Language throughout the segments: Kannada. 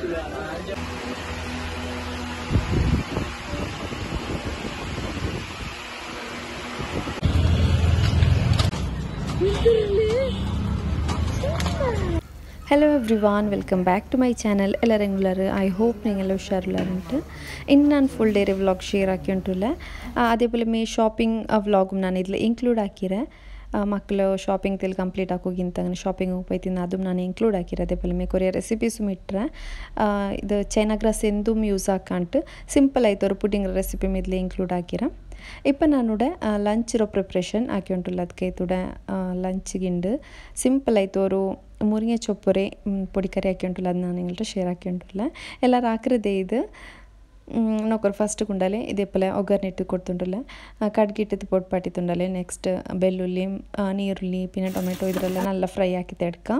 Hello everyone, welcome back to my channel. Ella regular. I hope ningello hushaarullarunttu. In nan full day vlog share akiyuntulla. Adepole me shopping vlog nan idle include akire. ಮಕ್ಕಳು ಶಾಪಿಂಗ್ ತಿಲ್ ಕಂಪ್ಲೀಟ್ ಆಗೋಗಿಂತ ಶಾಪಿಂಗ್ ಹೋಗ್ತೈತಿನ ಅದು ನಾನು ಇನ್ಕ್ಲೂಡ್ ಹಾಕಿರೋದು ಅದೆಲ್ಲ ಮೇ ಕೊರಿಯ ರೆಸಿಪೀಸು ಇಟ್ಟರೆ ಇದು ಚೈನಾ ಗ್ರಾಸ್ ಎಂದೂ ಯೂಸ್ ಹಾಕಂಟು ಸಿಂಪಲ್ ಆಯ್ತು ಅವರು ಪುಡಿಂಗ್ ರೆಸಿಪಿ ಮಿದ್ಲೆ ಇನ್ಕ್ಲೂಡ್ ಹಾಕಿರ ಇപ്പം ನಾನುಡೆ ಲಂಚ್ ಇರೋ ಪ್ರಿಪ್ರೇಷನ್ ಹಾಕಿ ಉಂಟುಲ್ಲ ಅದಕ್ಕೆ ತುಡೆ ಲಂಚ್ಗಿಂಡು ಸಿಂಪಲ್ ಆಯ್ತು ಅವರು ಮುರಿಗೆ ಚೊಪ್ಪರೆ ಪೊಡಿ ಕರಿ ಹಾಕಿ ಉಂಟುಲ್ಲ ಅದು ನಾನು ನಿங்கள்ட்ட ಶೇರ್ ಹಾಕಿ ಉಂಟುಲ್ಲ ಎಲ್ಲರೂ ಹಾಕಿರೋದೇ ಇದು ನೋಕರು ಫಸ್ಟ್ ಕುಂಡಲೆ ಇದೇಪಲೆ ಒಗ್ಗರ್ನಿಟ್ಟು ಕೊಡ್ತುಂಡಲೆ ಕಡ್ಗಿಟ್ಟಿದ್ದು ಪೊಟ್ಟು ತುಂಡಲೆ ನೆಕ್ಸ್ಟ್ ಬೆಳ್ಳುಳ್ಳಿ ನೀರುಳ್ಳಿ ಪಿನ ಟೊಮೆಟೊ ಇದರೆಲ್ಲ ನಲ್ಲ ಫ್ರೈ ಹಾಕಿ ತೆಡ್ಕ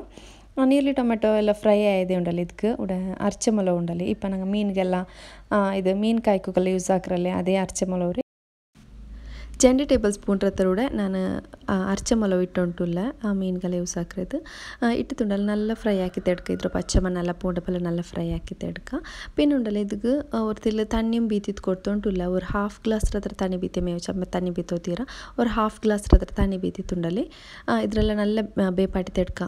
ನೀರುಳ್ಳಿ ಟೊಮೆಟೊ ಎಲ್ಲ ಫ್ರೈ ಆಯದೆ ಉಂಡಲೆ ಇದಕ್ಕೆ ಉಡ ಅರ್ಚಮಲ ಉಂಡಲೆ ಇಪ್ಪ ನಂಗೆ ಮೀನಿಗೆಲ್ಲ ಇದು ಮೀನು ಕಾಯ್ಕೋಗೆಲ್ಲ ಯೂಸ್ ಹಾಕ್ರಲ್ಲೇ ಅದೇ ಅರ್ಚಮಲವ್ರಿ 2 ಟೇಬಲ್ ಸ್ಪೂನ್ ರತ್ತರೂಡ ನಾನು ಅರ್ಚಮಲ ಇಟ್ಟುಂಟುಲ್ಲ ಮೀನುಗೆಲ್ಲ ಯೂಸ್ ಹಾಕಿರೋದು ಇಟ್ಟು ತುಂಡಲ್ಲಿ ನಲ್ಲ ಫ್ರೈ ಹಾಕಿ ತೆಡ್ಕ ಇದ್ರ ಪಚ್ಚಮನೆಲ್ಲ ಪೂಂಡಪಲ್ಲ ನಲ್ಲ ಫ್ರೈ ಹಾಕಿ ತೆಡ್ಕ ಪಿನ್ನುಂಡಲ್ಲ ಇದಕ್ಕೆ ಅವ್ರತಿಲ್ಲ ತಣ್ಣಿಮ್ ಬೀತಿದ್ದು ಕೊಡ್ತುಂಟುಲ್ಲ ಅವ್ರು ಹಾಫ್ ಗ್ಲಾಸ್ ಹತ್ರ ತಣ್ಣಿ ಬೀತೆ ಮೇವು ಚಮ್ಮ ತಣ್ಣಿ ಬೀತೋತೀರ ಅವ್ರು ಹಾಫ್ ಗ್ಲಾಸ್ ಹತ್ರ ತಣ್ಣಿ ಬೀತಿತ್ತುಂಡಲ್ಲಿ ಇದರೆಲ್ಲ ನಲ್ಲ ಬೇಪಾಟಿ ತೆಡ್ಕ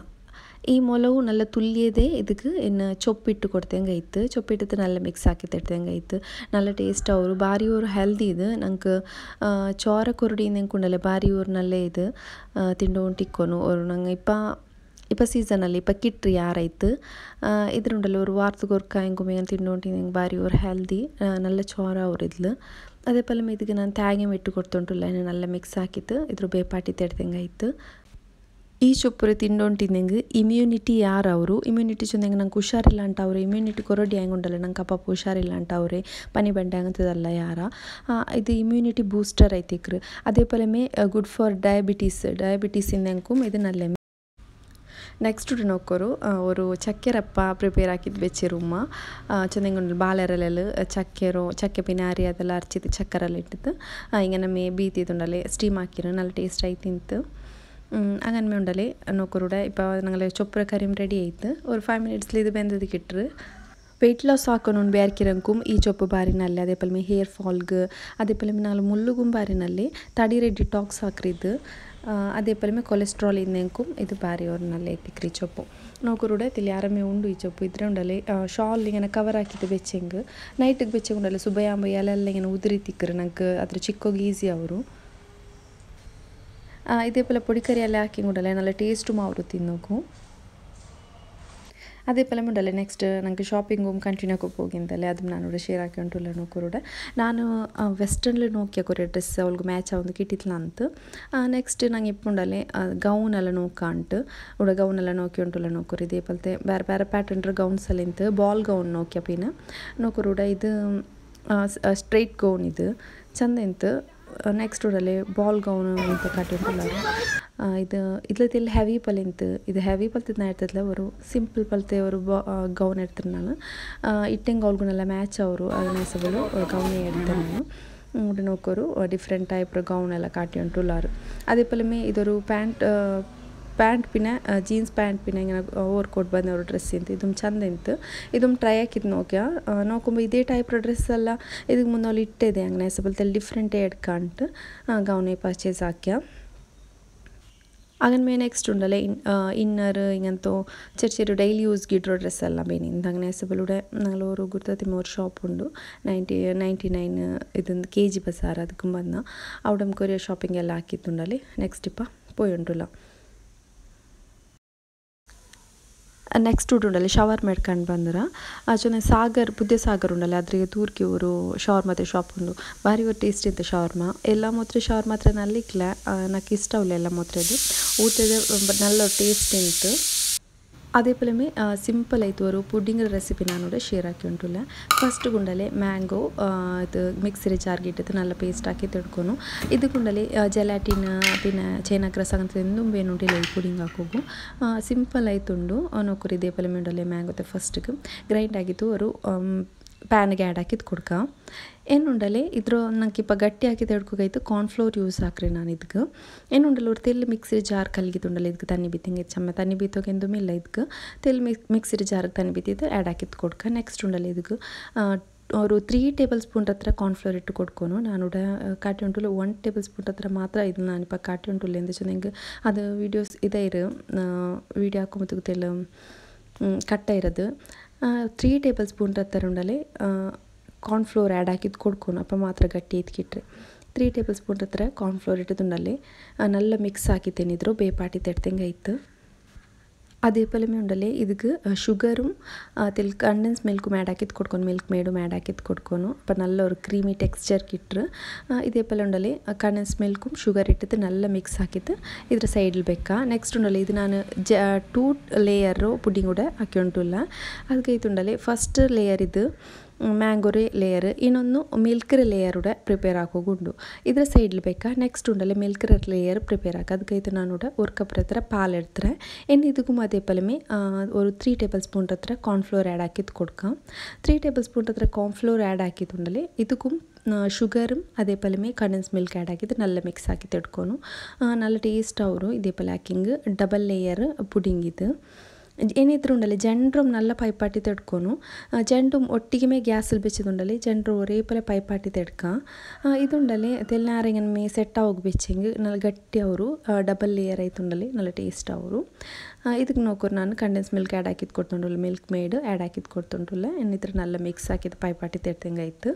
ಈ ಮೊಲವು ನಲ್ಲ ತುಲ್ಲಿಯದೇ ಇದಕ್ಕೆ ಇನ್ನು ಚೊಪ್ಪಿಟ್ಟು ಕೊಡ್ತಂಗಾಯ್ತು ಚೊಪ್ಪಿಟ್ಟು ನಲ್ಲ ಮಿಕ್ಸ್ ಹಾಕಿ ತಡ್ತಂಗಾಯ್ತು ನಲ್ಲ ಟೇಸ್ಟ್ ಅವರು ಬಾರಿ ಅವರು ಹೆಲ್ದಿ ಇದು ನಂಗೆ ಚೋರ ಕೊರಡಿ ನೆಂಕೊಂಡಲ್ಲ ಬಾರಿ ಅವ್ರು ನಲ್ಲೇ ಇದು ತಿಂಡು ಟಿಕ್ಕೋನು ಅವ್ರು ನಂಗೆ ಇಪ್ಪ ಸೀಸನಲ್ಲಿ ಇಪ್ಪ ಕಿಟ್ರಿ ಯಾರಾಯ್ತು ಇದ್ರುಂಡಲ್ಲ ಅವ್ರು ವಾರದಗೊರ್ಕ ಹೆಂಗೊಮ್ಮೆ ತಿಂಡು ನಂಗೆ ಬಾರಿ ಅವ್ರು ಹೆಲ್ದಿ ನಲ್ಲ ಚೋರ ಅವ್ರಿದ್ಲು ಅದೇ ಪಲ್ಲ ಇದಕ್ಕೆ ನಾನು ತ್ಯಾಗೆ ಇಟ್ಟು ಕೊಡ್ತುಂಟುಲ್ಲ ನಲ್ಲ ಮಿಕ್ಸ್ ಹಾಕಿತ್ತು ಇದ್ರ ಬೇಪಾಟಿ ತೆಡ್ದಂಗಾಯ್ತು ಈ ಚೊಪ್ಪುರೆ ತಿಂಡೊಂಟಿಂದಂಗೆ ಇಮ್ಯೂನಿಟಿ ಯಾರು ಅವರು ಇಮ್ಯೂನಿಟಿ ಚಂದಂಗೆ ನಂಗೆ ಹುಷಾರಿಲ್ಲ ಅಂತ ಅವ್ರೆ ಇಮ್ಯೂನಿಟಿ ಕೊರಡಿ ಹೆಂಗೆ ಉಂಡಲ್ಲ ನಂಗೆ ಅಪ್ಪ ಹುಷಾರಿಲ್ಲ ಅಂತ ಅವ್ರೆ ಪನಿ ಬಂಡೆ ಹಂಗಂತದಲ್ಲ ಯಾರ ಇದು ಇಮ್ಯೂನಿಟಿ ಬೂಸ್ಟರ್ ಐತಿಕ್ರು ಅದೇ ಪಲಮೆ ಗುಡ್ ಫಾರ್ ಡಯಾಬಿಟೀಸ್ ಇಂದಂಗೂ ಇದು ನಲ್ಲೆ ನೆಕ್ಸ್ಟ್ ನೋಕೋರು ಅವರು ಚಕ್ಕೆರಪ್ಪ ಪ್ರಿಪೇರ್ ಹಾಕಿದ್ದು ಬೆಚ್ಚಿರುಮ್ಮ ಚೆಂದಂಗೆ ಬಾಳೆರಲೆಲ್ಲ ಚಕ್ಕೆ ಪಿನಾರಿ ಅದೆಲ್ಲ ಅರ್ಚಿತ್ತು ಚಕ್ಕರಲ್ಲಿ ಇಟ್ಟಿತ್ತು ಹಿಂಗೆ ನಮ್ಮೆ ಬೀತಿದ್ದುಂಡಲೆ ಸ್ಟೀಮ್ ಹಾಕಿರೋ നല്ല ಟೇಸ್ಟ್ ಆಯ್ತಿಂತು അങ്ങനെ ഉണ്ടല്ലേ നോക്കറൂടെ ഇപ്പോൾ ഞങ്ങൾ ചൊപ്പര കറിയും റെഡി ആയിട്ട് ഒരു 5 മിനിറ്റ്സിൽ ഇത് ಬೆಂದದಕ್ಕೆ ಇಟ್ಟರೆ ವೆಯ್ಟ್ ಲಾಸ್ ಹಾಕೋನು ಬೇರ್ಕಿರಂಕು ಈ ಚೊಪ್ಪು ಬಾರಿನಲ್ಲಿ ಅದೇ ಪಲ್ಮೆ ಹೇರ್ ಫಾಲ್ಗೆ ಅದೇ ಪಲ್ಮೆ ನಾಲ್ ಮುಳ್ಳುಗುಂ ಬಾರಿನಲ್ಲಿ ತಡಿರೆ ಡಿಟಾಕ್ಸ್ ಹಾಕ್ರಿದ್ದು ಅದೇ ಪಲ್ಮೆ ಕೊಲೆಸ್ಟ್ರಾಲ್ ಇಂದೆಂಕು ಇದು ಬಾರಿ ಅವ್ರನ್ನಲ್ಲಿ ಐತಿಕ್ರಿ ಚೊಪ್ಪು ನೋಕರುಡೆ ತಿಳಿ ಆರಾಮೆ ಉಂಡು ಈ ಚೊಪ್ಪು ಇದ್ರೆ ಉಂಡಲ್ಲಿ ಶಾಲ್ ಹಿಂಗೆ ಕವರ್ ಹಾಕಿದ್ದು ಬೆಚ್ಚಂಗೆ ನೈಟಿಗೆ ಬೆಚ್ಚಗೆ ಉಂಡಲ್ಲ ಸುಬಯಾಂಬ ಎಲೆಲ್ಲ ಹಿಂಗೆ ಉದುರಿ ತಿಕ್ಕರು ನಂಗೆ ಅದ್ರ ಚಿಕ್ಕೋಗಿ ಈಸಿ ಅವರು ಇದೇ ಪಲ್ಲ ಪೊಡಿ ಕರಿ ಎಲ್ಲ ಹಾಕಿ ಉಂಡಲ್ಲ നല്ല ಟೇಸ್ಟು ಮಾವರು ತಿನ್ನೋಕು ಅದೇ ಪಲ್ಲ ಉಂಡಲ್ಲ ನೆಕ್ಸ್ಟ್ ನನಗೆ ಶಾಪಿಂಗು ಕಂಟಿನ್ಯೂ ಹೋಗಿಂದಲೇ ಅದು ನಾನು ಶೇರ್ ಹಾಕಿ ಉಂಟುಲ್ಲ ನೋಕೂರುಡೆ ನಾನು ವೆಸ್ಟರ್ನ್ಲಿ ನೋಕಿಯ ಕೊರಿಯ ಡ್ರೆಸ್ ಅವಳಿಗೆ ಮ್ಯಾಚ್ ಆಗೊಂದು ಕಿಟ್ಟಿತ್ಲ ಅಂತ ನೆಕ್ಸ್ಟ್ ನಂಗೆ ಇಪ್ಪುಂಡಲ್ಲೇ ಗೌನ್ ಎಲ್ಲ ನೋಕಂಟು ಉಡ ಗೌನ್ ಎಲ್ಲ ನೋಕಿ ಉಂಟುಲ್ಲ ನೋಕರು ಇದೇ ಪಲ್ತೆ ಬೇರೆ ಬೇರೆ ಪ್ಯಾಟರ್ನ್ ಗೌನ್ಸ್ ಎಲ್ಲ ಇಂತು ಬಾಲ್ ಗೌನ್ ನೋಕಿಯ ಪಿನ ನೋಕರುಡ ಇದು ಸ್ಟ್ರೈಟ್ ಗೌನ್ ಇದು ಚಂದ ಇಂತು ನೆಕ್ಸ್ಟ್ ಉಡಲೆ ಬಾಲ್ ಗೌನ್ ಅಂತ ಕಾಟಿಂಟಲ್ಲ ಇದು ಇದ್ಲತ್ತಿಲ್ಲ ಹೆವಿ ಪಲಿಂತು ಇದು ಹೆವಿ ಪಲ್ತಿದ್ದು ನಾ ಇರ್ತದಲ್ಲ ಅವರು ಸಿಂಪಲ್ ಪಲ್ತೆ ಅವರು ಗೌನ್ ಇರ್ತಾರೆ ನಾನು ಇಟ್ಟಂಗೆ ಅವ್ರಿಗೂ ಮ್ಯಾಚ್ ಅವರು ನೆಸಗಳು ಗೌನೇ ಇಡ್ತಾರೆ ನಾನು ಉಂಡು ನೋಕೋರು ಡಿಫ್ರೆಂಟ್ ಟೈಪ್ ಗೌನ್ ಎಲ್ಲ ಕಾಟಿ ಉಂಟುಲ್ಲಾರು ಅದೇ ಪಲಮೆ ಇದೊರು ಪ್ಯಾಂಟ್ ಪಿನ ಜೀನ್ಸ್ ಪ್ಯಾಂಟ್ ಪಿನ ಹಿಂಗೆ ಓವರ್ ಕೋಟ್ ಬಂದವರು ಡ್ರೆಸ್ ಇಂತು ಇದು ಚಂದ ಇಂತು ಇದು ಟ್ರೈ ಹಾಕಿದ್ದು ನೋಕೊಂಬ ಇದೇ ಟೈಪ್ ಡ್ರೆಸ್ ಎಲ್ಲ ಇದಕ್ಕೆ ಮುಂದೆ ಅಲ್ಲಿ ಇಟ್ಟಿದೆ ಹಂಗೆ ನೆಸಬಲ್ತೆಲ್ಲ ಡಿಫ್ರೆಂಟೇ ಎಡ್ಕಂಟು ಗೌನೇ ಪರ್ಚೇಸ್ ಹಾಕ್ಯ ಆಗನ ಮೇ ನೆಕ್ಸ್ಟ್ ಉಂಡಲ್ಲ ಇನ್ನರ್ ಹಿಂಗಂತೂ ಚೆರು ಡೈಲಿ ಯೂಸ್ಗೆ ಇಡ್ರೋ ಡ್ರೆಸ್ ಎಲ್ಲ ಬೇನಿಂದ ಹಂಗೆ ನೆಸಬಲುಡೆ ನಂಗಳವರು ಗುರ್ತತಿ ಮೂರು ಶಾಪ್ ಉಂಡು 99 ಇದೊಂದು KG ಬಜಾರ್ ಅದಕ್ಕೆ ಬಂದ ಅವಡಮ್ ಕೊರಿಯರ್ ಶಾಪಿಂಗ್ ಎಲ್ಲ ಹಾಕಿತ್ತುಂಡಲ್ಲಿ ನೆಕ್ಸ್ಟ್ ಇಪ್ಪ ಪೋಯ್ ಉಂಟುಲ್ಲ ನೆಕ್ಸ್ಟ್ ಉಂಡಲ್ಲಿ ಶವರ್ ಮಾಡ್ಕೊಂಡು ಬಂದ್ರೆ ಚೆನ್ನಾಗಿ ಬುದ್ಧೆ ಸಾಗರ್ ಉಂಡಲ್ಲ ಅದ್ರಿಗೆ ತೂರ್ಕಿ ಅವರು ಶವರ್ಮತೆ ಶಾಪ್ ಉಂಡು ಭಾರಿ ಟೇಸ್ಟ್ ಇತ್ತು ಶವರ್ಮ ಎಲ್ಲ ಮೊತ್ರ ಶವರ್ ಮಾತ್ರ ನಲ್ಲಿಕ್ಲ ನನಗೆ ಇಷ್ಟವಲ್ಲ ಎಲ್ಲ ಮೊತ್ರದ್ದು ಊಟದ ನಲ್ಲ ಟೇಸ್ಟ್ ಇಂತು ಅದೇ ಪಲಮೆ ಸಿಂಪಲ್ ಆಯಿತು ಅವರು ಪುಡ್ಡಿಂಗ್ ರೆಸಿಪಿ ನಾನು ಶೇರ್ ಹಾಕಿ ಉಂಟುಲ್ಲ ಫಸ್ಟ್ ಗುಂಡಲೆ ಮ್ಯಾಂಗೋ ಇದು ಮಿಕ್ಸಿರಿ ಜಾರ್ಗೆ ಇಟ್ಟಿದ್ದು ನಲ್ಲ ಪೇಸ್ಟ್ ಹಾಕಿ ತಿಳ್ಕೊನು ಇದು ಗುಂಡಲೆ ಜೆಲಾಟಿನ್ ಪಿನ ಚೈನಾ ಗ್ರಾಸ್ ಅಂತ ಬೇನುಂಟಿಲ್ಲ ಈ ಪುಡಿಂಗ್ ಹಾಕೋಗು ಸಿಂಪಲ್ ಆಯ್ತುಂಡು ನೋಕರು ಇದೇ ಪಲಮೆ ಉಂಡಲೆ ಮ್ಯಾಂಗೋತೆ ಫಸ್ಟ್ಗೆ ಗ್ರೈಂಡ್ ಆಗಿತ್ತು ಅವರು ಪ್ಯಾನ್ಗೆ ಆ್ಯಡ್ ಹಾಕಿದ್ದು ಕೊಡ್ಕ ಏನುಂಡಲೆ ಇದ್ರ ನಂಗೆ ಇಪ್ಪ ಗಟ್ಟಿ ಹಾಕಿದ್ದು ಹಿಡ್ಕೋಗೈತು ಕಾರ್ನ್ಫ್ಲೋರ್ ಯೂಸ್ ಹಾಕ್ರಿ ನಾನು ಇದಕ್ಕೆ ಏನುಂಡಲ್ಲ ಅವ್ರು ತೆಲ್ ಮಿಕ್ಸಿ ಜಾರ್ ಕಲ್ಗಿದ್ದುಂಡಲ್ಲ ಇದಕ್ಕೆ ತನ್ನಿ ಬಿತ್ತಿಂಗೆ ಚಮ್ಮ ತನ್ನಿ ಬೀತೋಗೆಂದು ಮಿಲ್ಲ ಇದಕ್ಕೆ ತೆಲ್ ಮಿಕ್ಸಿ ಜಾರ್ಗೆ ತನ್ನಿ ಬಿತ್ತಿದ್ದು ಆ್ಯಡ್ ಹಾಕಿದ್ದು ಕೊಡ್ಕ ನೆಕ್ಸ್ಟ್ ಉಂಡಲ್ಲ ಇದಕ್ಕೆ ಅವರು 3 ಟೇಬಲ್ ಸ್ಪೂನ್ ಹತ್ರ ಕಾರ್ನ್ಫ್ಲೋರ್ ಇಟ್ಟು ಕೊಡ್ಕೊನು ನಾನು ಕಾಟಿ ಉಂಟುಲ್ಲ 1 ಟೇಬಲ್ ಸ್ಪೂನ್ ಹತ್ರ ಮಾತ್ರ ಇದು ನಾನಿಪ್ಪ ಕಾಟಿ ಉಂಟುಲ್ಲ ಎಂದು ಚೆನ್ನಾಗಿ ಅದು ವೀಡಿಯೋಸ್ ಇದೇ ಇರು ವೀಡಿಯೋ ಹಾಕೊಂಬತ್ತಲ್ಲ ಕಟ್ಟ ಇರೋದು 3 ಟೇಬಲ್ ಸ್ಪೂನ್ ಹತ್ರ ಉಂಡಲೆ ಕಾರ್ನ್ಫ್ಲೋರ್ ಆ್ಯಡ್ ಹಾಕಿದ್ದು ಕೊಡ್ಕೊನು ಅಪ್ಪ ಮಾತ್ರ ಗಟ್ಟಿ ಎತ್ಕಿಟ್ರಿ 3 ಟೇಬಲ್ ಸ್ಪೂನ್ ಹತ್ರ ಕಾರ್ನ್ಫ್ಲೋರ್ ಇಟ್ಟದುಂಡಲ್ಲಿ ನಲ್ಲ ಮಿಕ್ಸ್ ಹಾಕಿತ್ತೇನಿದ್ರು ಬೇಪಾಟಿ ತೆಡ್ತಂಗೆ ಆಯ್ತು ಅದೇ ಪಲಮೆ ಉಂಡಲೆ ಇದಕ್ಕೆ ಶುಗರು ತೆಲ್ ಕಂಡೆನ್ಸ್ ಮಿಲ್ಕು ಆ್ಯಡ್ ಹಾಕಿದ್ದು ಕೊಡ್ಕೊಂಡು ಮಿಲ್ಕ್ ಮೇಡು ಆ್ಯಡ್ ಹಾಕಿದ್ದು ಕೊಡ್ಕೊನು ಅಪ್ಪ ನಲ್ಲ ஒரு ಕ್ರೀಮಿ ಟೆಕ್ಸ್ಚರ್ ಕಿಟ್ರು ಇದೇ ಪಲ ಉಂಡಲೆ ಕಂಡೆನ್ಸ್ ಮಿಲ್ಕು ಶುಗರ್ ಇಟ್ಟಿದ್ದು ನಲ್ಲ ಮಿಕ್ಸ್ ಹಾಕಿದ್ದು ಇದ್ರ ಸೈಡಲ್ಲಿ ಬೇಕಾ ನೆಕ್ಸ್ಟ್ ಉಂಡಲೆ ಇದು ನಾನು 2 ಲೇಯರು ಪುಡಿಂಗ್ ಕೂಡ ಹಾಕಿ ಉಂಟುಲ್ಲ ಅದಕ್ಕೆ ಇದು ಉಂಡಲೆ ಫಸ್ಟ್ ಲೇಯರ್ ಇದು ಮ್ಯಾಂಗೋರೆ ಲೇಯರ್ ಇನ್ನೊಂದು ಮಿಲ್ಕ್ರ ಲೇಯರ್ ಕೂಡ ಪ್ರಿಪೇರ್ ಹಾಕೋಗುಂಡು ಇದರ ಸೈಡ್ಲಿ ಬೇಕಾ ನೆಕ್ಸ್ಟ್ ಉಂಡಲೆ ಮಿಲ್ಕ್ರ ಲೇಯರ್ ಪ್ರಿಪೇರ್ ಹಾಕಿ ಅದಕ್ಕೆ ನಾನು ಕೂಡ ஒரு ಕಪ್ ಹತ್ರ ಪಾಲು ಎಡ್ತಾರೆ ಇನ್ನು ಇದಕ್ಕೂ ಅದೇ ಪಲಮೆ ஒரு 3 ಟೇಬಲ್ ಸ್ಪೂನ್ ಹತ್ರ ಕಾರ್ನ್ಫ್ಲೋರ್ ಆ್ಯಡ್ ಹಾಕಿದ್ದು ಕೊಡ್ಕ 3 ಟೇಬಲ್ ಸ್ಪೂನ್ ಹತ್ರ ಕಾರ್ನ್ಫ್ಲೋರ್ ಆ್ಯಡ್ ಹಾಕಿದ್ದುಂಡಲೆ ಇದಕ್ಕೂ ಶುಗರು ಅದೇ ಪಲಮೆ ಕಂಡೆನ್ಸ್ ಮಿಲ್ಕ್ ಆ್ಯಡ್ ಹಾಕಿದ್ದು ನಲ್ಲ ಮಿಕ್ಸ್ ಹಾಕಿ ತೆಡ್ಕೊನು ನಲ್ಲ ಟೇಸ್ಟ್ ಅವರು ಇದೇ ಪಲ ಹಾಕಿಂಗ್ ಡಬಲ್ ಲೇಯರ್ ಪುಡಿಂಗ್ ಇದು ಏನಿದ್ರು ಉಂಡಲೆ ಜಂಡ್ರು ನಲ್ಲ ಪೈಪಾಟಿ ತೆಡ್ಕೊನು ಜಂಡು ಒಟ್ಟಿಗೆ ಮೇ ಗ್ಯಾಸಲ್ಲಿ ಬೆಚ್ಚದುಂಡಲೆ ಜಂಡ್ರು ಒರೇ ಪಲ ಪೈಪಾಟಿ ತೆಡ್ಕ ಇದುಂಡಲೆ ತೆಲ್ನಾರಂಗನ ಮೇ ಸೆಟ್ ಹೋಗಿ ಬೆಚ್ಚಂಗೆ ನಲ್ಲ ಗಟ್ಟಿ ಅವರು ಡಬಲ್ ಲೇಯರ್ ಆಯ್ತುಂಡಲೆ ನಲ್ಲ ಟೇಸ್ಟ್ ಅವರು ಇದಕ್ಕೆ ನೋಕೋರು ನಾನು ಕಂಡೆನ್ಸ್ ಮಿಲ್ಕ್ ಆ್ಯಡ್ ಹಾಕಿದ್ದು ಕೊಡ್ತುಂಡುಲ್ಲ ಮಿಲ್ಕ್ ಮೇಡ್ ಆ್ಯಡ್ ಹಾಕಿದ್ದು ಕೊಡ್ತುಂಡುಲ್ಲ ಏನಿದ್ರು ನಲ್ಲ ಮಿಕ್ಸ್ ಹಾಕಿದ್ದು ಪೈಪಾಟಿ ತೆಡ್ತಂಗೆ ಆಯ್ತು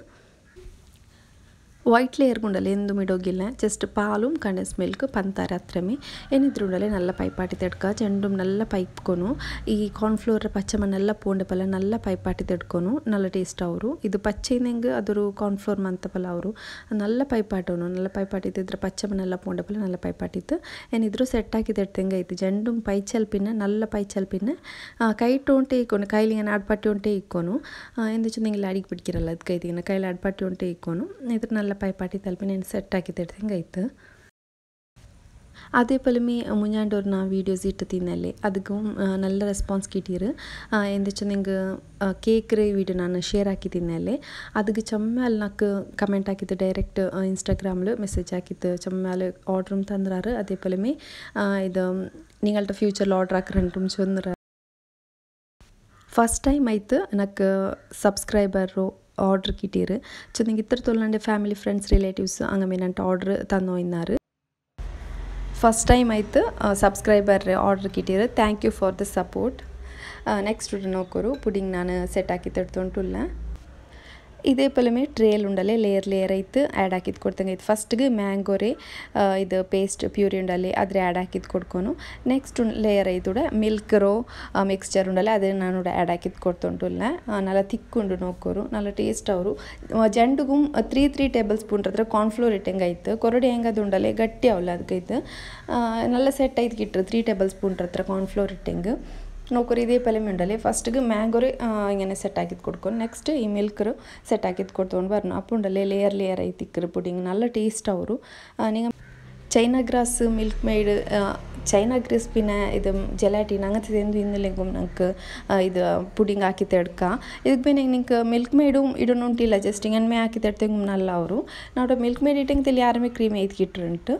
ವೈಟ್ ಲೇಯರ್ ಗುಂಡಲೆ ಎಂದು ಮಿಡೋಗಿಲ್ಲ ಜಸ್ಟ್ ಪಾಲು ಕಂಡೆನ್ಸ್ ಮಿಲ್ಕ್ ಪಂತಾರ ಹತ್ರಮೇ ಏನಿದ್ರು ಉಂಡಲೆ ನಲ್ಲ ಪೈಪಾಟಿ ತೆಡ್ಕ ಜಂಡು ನಲ್ಲ ಪೈಪ್ಕೊನು ಈ ಕಾರ್ನ್ಫ್ಲೋರ್ ಪಚ್ಚಮ ನಲ್ಲ ಪೋಂಡೆ ಪಲ ನಲ್ಲ ಪೈಪಾಟಿ ತೆಡ್ಕೊನು ನಲ್ಲ ಟೇಸ್ಟ್ ಅವರು ಇದು ಪಚ್ಚೆನಂಗೆ ಅದ್ರ ಕಾರ್ನ್ಫ್ಲೋರ್ ಮಂತಪಲ ಅವರು ನಲ್ಲ ಪೈಪಾಟವನು ನಲ್ಲ ಪೈಪಾಟಿ ತಿದ್ರೆ ಪಚ್ಚಮ ನಲ್ಲ ಪೋಂಡೆ ಪಲ ನಲ್ಲ ಪೈಪಾಟಿತ್ತು ಏನಿದ್ರು ಸೆಟ್ ಹಾಕಿ ತೆಡ್ತಂಗೆ ಐತಿ ಜಂಡು ಪೈ ಚಲ್ಪಿನ ನಲ್ಲ ಪೈ ಚಲ್ಪಿನ ಕೈ ಟೋಂಟೆ ಇಕ್ಕೊನು ಕೈಲಿಗೆ ಆಡ್ಪಟ್ಟಿ ಉಂಟೆ ಇಕ್ಕೊನು ಎಂದು ಚಂದಂಗಿಲ್ಲ ಅಡಿಗೆ ಬಿಡ್ಕಿರಲ್ಲ ಅದಕ್ಕೆ ಐತಿನ ಕೈಲಿ ಆಡ್ಪಟ್ಟಿ ಉಂಟೆ ಇಕ್ಕೊನು ಇದ್ರ ನಲ್ಲ ಪೈಪಾಟಿ ತಲುಪಿ ನಾನು ಸೆಟ್ ಹಾಕಿ ತೆಡ್ದಂಗೆ ಆಯ್ತು അതേ പോലെ മുഞ്ഞാണ്ട് ഒരു ഞാൻ വീഡിയോസ് ഇട്ട് തിന്നല്ലേ അതുക്കും നല്ല റെസ്പോൺസ് കിട്ടിയത് എന്താ വെച്ചാൽ നിങ്ങൾക്ക് കേക്ക് വീഡിയോ ഞാൻ ഷെയർ ആക്കി തിന്നല്ലേ ಅದಕ್ಕೆ ಚಮ್ಮಾಲ್ ನಾಲ್ಕು ಕಮೆಂಟ್ ಹಾಕಿದ್ದು ಡೈರೆಕ್ಟ್ ಇನ್ಸ್ಟಾಗ್ರಾಮ್ಲು ಮೆಸೇಜ್ ಹಾಕಿದ್ದು ಚಮ್ಮಾಲ್ ಆರ್ಡ್rum ತಂದ್ರಾರು അതേ പോലെ ഇത് നിങ്ങളുടെ ഫ്യൂച്ചറിൽ ഓർഡർ ആക്കറണ്ടും ചൊന്നറ ഫസ്റ്റ് ടൈം ആയിട്ട് എനിക്ക് സബ്സ്ക്രൈബರು ಆರ್ಡ್ರ್ ಕಿಟ್ಟಿರು ಚೆನ್ನಾಗಿ ಇತರ ತೊಲಂಡೆ ಫ್ಯಾಮಿಲಿ ಫ್ರೆಂಡ್ಸ್ ರಿಲೇಟಿವ್ಸ್ ಹಂಗೆ ನಂಟು ಆರ್ಡ್ರ್ ತಂದು ಇన్నారు ಫಸ್ಟ್ ಟೈಮ್ ಆಯ್ತು ಸಬ್ಸ್ಕ್ರೈಬರ್ ಆರ್ಡ್ರ್ ಕಿಟ್ಟಿರು thank you for the support next ನೋಕೋರು ಪುಡಿಂಗ್ ನಾನು ಸೆಟ್ ಹಾಕಿ ತಡ್ತೊಂಟುಲ್ಲ ಇದೇ ಪಲಮೆ ಟ್ರೇಲ್ ಉಂಡಲೆ ಲೇಯರ್ ಐತು ಆ್ಯಡ್ ಹಾಕಿದ್ದು ಕೊಡ್ತಂಗೆ ಐತೆ ಫಸ್ಟ್ಗೆ ಮ್ಯಾಂಗೋರೆ ಇದು ಪೇಸ್ಟ್ ಪ್ಯೂರಿ ಉಂಡಲೆ ಅದ್ರ ಆ್ಯಡ್ ಹಾಕಿದ್ದು ಕೊಡ್ಕೊನು ನೆಕ್ಸ್ಟ್ ಲೇಯರ್ ಐತುಡ ಮಿಲ್ಕ್ರೋ ಮಿಕ್ಸ್ಚರ್ ಉಂಡಲೆ ಅದೇ ನಾನು ಆ್ಯಡ್ ಹಾಕಿದ್ದು ಕೊಡ್ತೊಂಟುಲ್ಲ ನಲ್ಲ ತಿಕ್ಕೊಂಡು ನೋಕೋರು ನಲ್ಲ ಟೇಸ್ಟ್ ಅವರು ಜಂಡುಗೂ 3 ಟೇಬಲ್ ಸ್ಪೂನ್ ಹತ್ರ ಕಾರ್ನ್ಫ್ಲೋರ್ ಇಟ್ಟಂಗೆ ಆಯ್ತು ಕೊರಡೆ ಹೆಂಗದು ಉಂಡಲೆ ಗಟ್ಟಿ ಅವಲ್ಲ ಅದಕ್ಕೈತು ನಲ್ಲ ಸೆಟ್ ಐದು ಕಿಟ್ರು 3 ಟೇಬಲ್ ಸ್ಪೂನ್ ಹತ್ರ ಕಾರ್ನ್ಫ್ಲೋರ್ ಇಟ್ಟಂಗೆ ನೋಕೋರು ಇದೇ ಪಲ್ಯ ಉಂಡಲೆ ಫಸ್ಟ್ಗೆ ಮ್ಯಾಂಗೋರೆ ಹಿಂಗೆ ಸೆಟ್ ಹಾಕಿದ್ದು ಕೊಡ್ಕೊಂಡು ನೆಕ್ಸ್ಟ್ ಈ ಮಿಲ್ಕ್ರು ಸೆಟ್ ಹಾಕಿದ್ದು ಕೊಡ್ಕೊಂಡು ಬರ್ನು ಅಪ್ಪ ಉಂಡಲೆ ಲೇಯರ್ ಐತಿ ಇಕ್ಕರು ಪುಡಿಂಗ್ ನಲ್ಲ ಟೇಸ್ಟ್ ಅವರು ನೀವು China grass Milkmaid China grass ಪಿನ ಇದು ಜೆಲಾಟಿನ್ അങ്ങനത്തെ എന്ത് ഇന്നില്ലെങ്കും നമുക്ക് ഇത് പുഡിംഗ് ആക്കി തെടുക്കാം ಇದಕ್ಕೆ ಬೇನೆ ನಿಂಗೆ ಮಿಲ್ಕ್ ಮೇಡು ಇಡೋನುಂಟಿಲ್ಲ ಜಸ್ಟ್ ಹಿಂಗೆ ಹಾಕಿ ತೆಡ್ತಂಗೆ ನಲ್ಲ ಅವರು ನಾವು ಮಿಲ್ಕ್ ಮೇಡ್ ಇಟ್ಟಂಗೆ ತೆಲಿ ಯಾರಮೇ ಕ್ರೀಮ್ ಐದ್ಕಿಟ್ರುಂಟು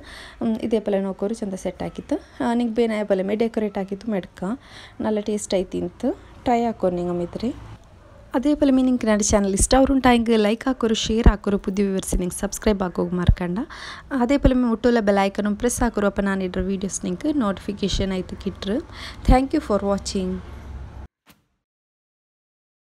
ಇದೇ ಪಲ್ಯ ನೋಕೋರು ಚಂದ ಸೆಟ್ ಹಾಕಿತ್ತು ನಿಂಗೆ ಬೇನೆ ಪಲ್ಯ ಮೇ ಡೆಕೋರೇಟ್ ಹಾಕಿತ್ತು ಮೆಡ್ಕ ನಲ್ಲ ಟೇಸ್ಟ್ ಐತಿಂತು ಟ್ರೈ ಹಾಕೋರು ನಿಂಗೆ ಮಿತ್ರಿ അതേ പോലെ നിങ്ങൾക്ക് എൻ്റെ ചാനൽ ഇഷ്ടമാവുണ്ടായെങ്കിൽ ലൈക്ക് ആക്കൊരു ഷെയർ ആക്കൊരു പുതിയ വ്യൂവേഴ്സ് നിങ്ങൾക്ക് സബ്സ്ക്രൈബ് ആക്കുക മറക്കണ്ട അതേപോലെ മുട്ടുള്ള ബെലൈക്കനും പ്രസ് ആക്കൊരു അപ്പോൾ ഞാൻ ഇടുന്ന വീഡിയോസ് നിങ്ങൾക്ക് നോട്ടിഫിക്കേഷൻ ആയിട്ട് കിട്ടും താങ്ക് യു ഫോർ വാച്ചിങ്